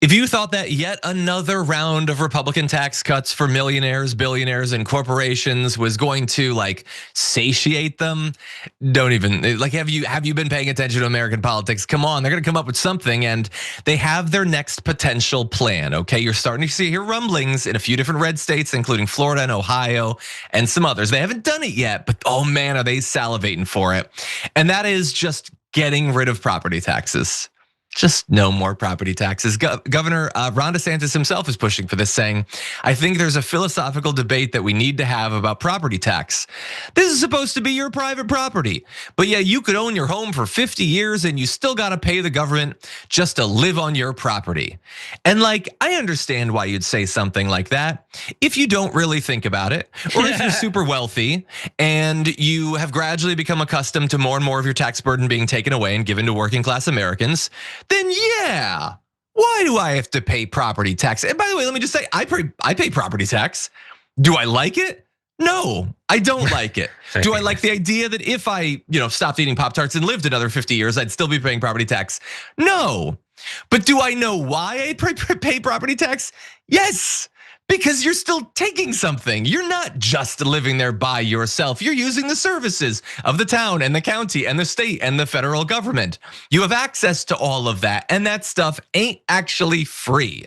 If you thought that yet another round of Republican tax cuts for millionaires, billionaires, and corporations was going to like satiate them, don't even like have you been paying attention to American politics? Come on, they're gonna come up with something, and they have their next potential plan. Okay, you're starting to see here rumblings in a few different red states, including Florida and Ohio, and some others. They haven't done it yet, but oh man, are they salivating for it? And that is just getting rid of property taxes. Just no more property taxes. Governor Ron DeSantis himself is pushing for this, saying, I think there's a philosophical debate that we need to have about property tax. This is supposed to be your private property, but yeah, you could own your home for 50 years and you still got to pay the government just to live on your property. And like, I understand why you'd say something like that if you don't really think about it, or if you're super wealthy and you have gradually become accustomed to more and more of your tax burden being taken away and given to working class Americans. Then yeah, why do I have to pay property tax? And by the way, let me just say, I pay property tax. Do I like it? No, I don't like it. Do I like the idea that if I, stopped eating Pop-Tarts and lived another 50 years, I'd still be paying property tax? No. But do I know why I pay property tax? Yes. Because you're still taking something. You're not just living there by yourself. You're using the services of the town and the county and the state and the federal government. You have access to all of that, and that stuff ain't actually free.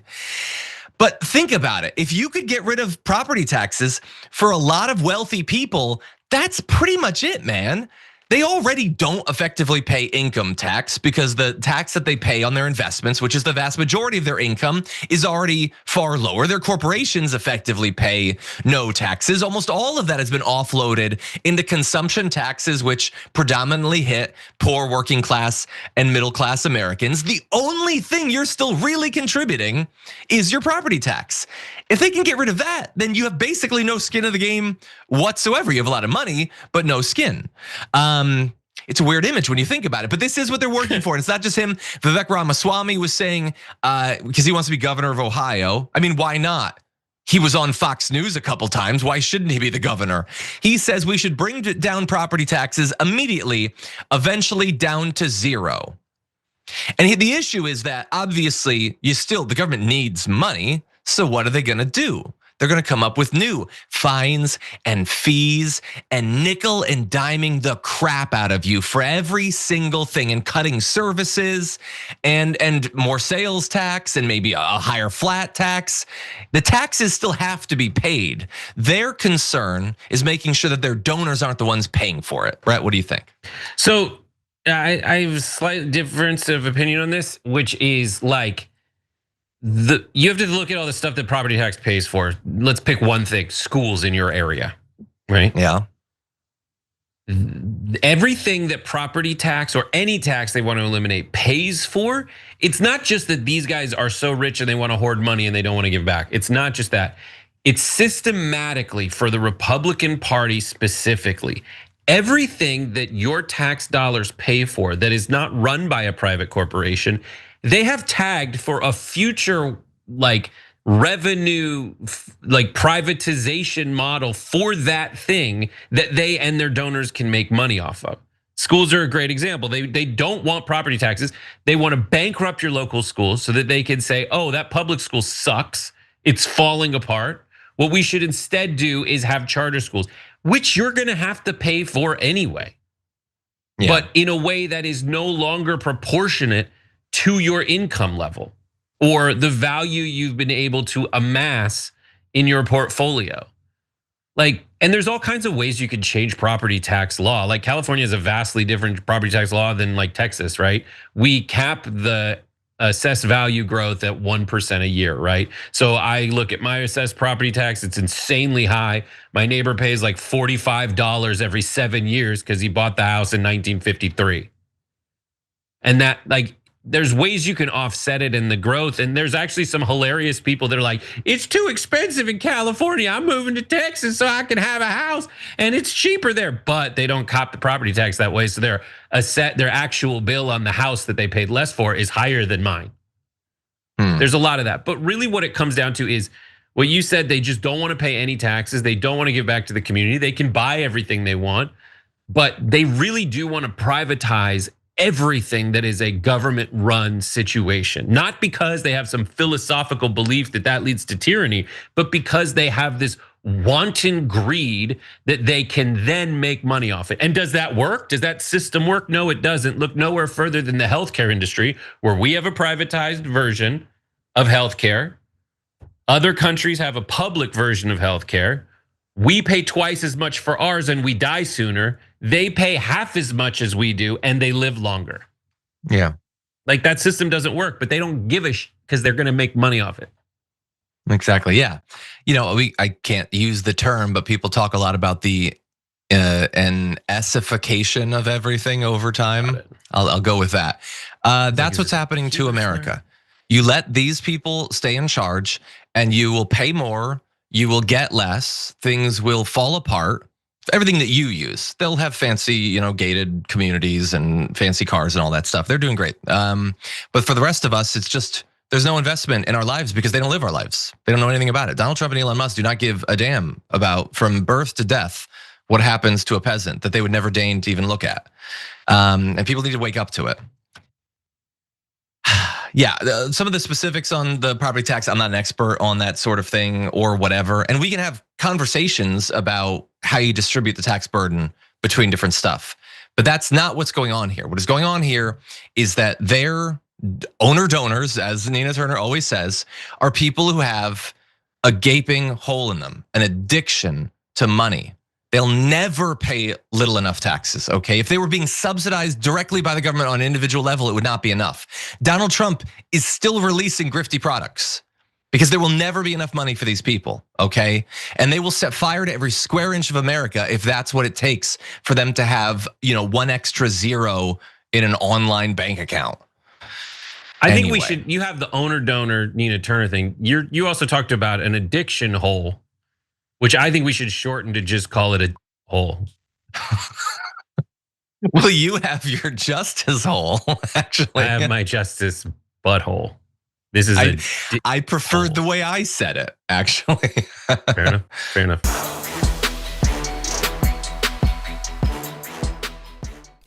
But think about it. If you could get rid of property taxes for a lot of wealthy people, that's pretty much it, man. They already don't effectively pay income tax because the tax that they pay on their investments, which is the vast majority of their income, is already far lower. Their corporations effectively pay no taxes. Almost all of that has been offloaded into consumption taxes, which predominantly hit poor working class and middle class Americans. The only thing you're still really contributing is your property tax. If they can get rid of that, then you have basically no skin in the game whatsoever. You have a lot of money, but no skin. It's a weird image when you think about it, but this is what they're working for. And it's not just him. Vivek Ramaswamy was saying, because he wants to be governor of Ohio. I mean, why not? He was on Fox News a couple times. Why shouldn't he be the governor? He says we should bring down property taxes immediately, eventually down to zero. And the issue is that obviously the government needs money. So what are they gonna do? They're gonna come up with new fines and fees and nickel and diming the crap out of you for every single thing, and cutting services and more sales tax and maybe a higher flat tax. The taxes still have to be paid. Their concern is making sure that their donors aren't the ones paying for it. Brett, what do you think? So I have a slight difference of opinion on this, which is like, you have to look at all the stuff that property tax pays for. Let's pick one thing: schools in your area, right? Yeah. Everything that property tax or any tax they want to eliminate pays for. It's not just that these guys are so rich and they want to hoard money and they don't want to give back. It's not just that. It's systematically for the Republican Party specifically. Everything that your tax dollars pay for that is not run by a private corporation, they have tagged for a future like revenue, like privatization model for that thing that they and their donors can make money off of. Schools are a great example. They don't want property taxes. They want to bankrupt your local schools so that they can say, oh, that public school sucks. It's falling apart. What we should instead do is have charter schools, which you're gonna have to pay for anyway. Yeah. But in a way that is no longer proportionate to your income level or the value you've been able to amass in your portfolio. Like, and there's all kinds of ways you could change property tax law. Like California has a vastly different property tax law than like Texas, right? We cap the assessed value growth at 1% a year, right? So I look at my assessed property tax, it's insanely high. My neighbor pays like $45 every 7 years because he bought the house in 1953. And that like, there's ways you can offset it in the growth. And there's actually some hilarious people that are like, it's too expensive in California. I'm moving to Texas so I can have a house and it's cheaper there. But they don't cop the property tax that way. So their actual bill on the house that they paid less for is higher than mine. There's a lot of that. But really what it comes down to is what you said, they just don't want to pay any taxes. They don't want to give back to the community. They can buy everything they want, but they really do want to privatize everything that is a government-run situation. Not because they have some philosophical belief that that leads to tyranny, but because they have this wanton greed that they can then make money off it. And does that work? Does that system work? No, it doesn't. Look nowhere further than the healthcare industry, where we have a privatized version of healthcare. Other countries have a public version of healthcare. We pay twice as much for ours and we die sooner. They pay half as much as we do and they live longer. Yeah. Like that system doesn't work, but they don't give a because they're gonna make money off it. Exactly. Yeah. You know, I can't use the term, but people talk a lot about the an essification of everything over time. I'll go with that. That's what's happening to America. You let these people stay in charge and you will pay more, you will get less, things will fall apart. Everything that you use, they'll have fancy, gated communities and fancy cars and all that stuff. They're doing great. But for the rest of us, it's just, there's no investment in our lives because they don't live our lives. They don't know anything about it. Donald Trump and Elon Musk do not give a damn about, from birth to death, what happens to a peasant that they would never deign to even look at. And people need to wake up to it. Yeah, some of the specifics on the property tax, I'm not an expert on that sort of thing or whatever. And we can have conversations about how you distribute the tax burden between different stuff. But that's not what's going on here. What is going on here is that their owner donors, as Nina Turner always says, are people who have a gaping hole in them, an addiction to money. They'll never pay little enough taxes, okay? If they were being subsidized directly by the government on an individual level, it would not be enough. Donald Trump is still releasing grifty products because there will never be enough money for these people, okay? And they will set fire to every square inch of America if that's what it takes for them to have, one extra zero in an online bank account. I think we should, you have the owner donor Nina Turner thing. You also talked about an addiction hole, which I think we should shorten to just call it a hole. Well, you have your justice hole, actually. I have my justice butthole. This is I preferred the way I said it, actually. Fair enough, fair enough.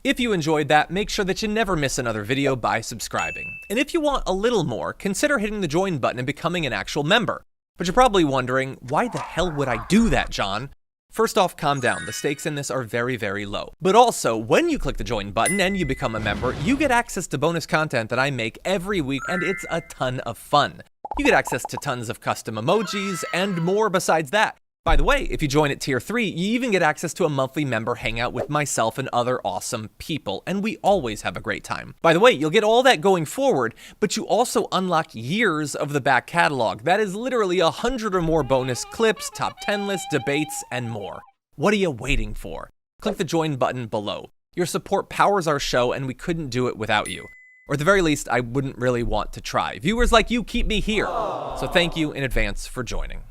If you enjoyed that, make sure that you never miss another video by subscribing. And if you want a little more, consider hitting the join button and becoming an actual member. But you're probably wondering, why the hell would I do that, John? First off, calm down. The stakes in this are very, very low. But also, when you click the join button and you become a member, you get access to bonus content that I make every week, and it's a ton of fun. You get access to tons of custom emojis and more besides that. By the way, if you join at tier 3, you even get access to a monthly member hangout with myself and other awesome people, and we always have a great time. By the way, you'll get all that going forward, but you also unlock years of the back catalog. That is literally 100 or more bonus clips, top 10 lists, debates, and more. What are you waiting for? Click the join button below. Your support powers our show, and we couldn't do it without you. Or at the very least, I wouldn't really want to try. Viewers like you keep me here. So thank you in advance for joining.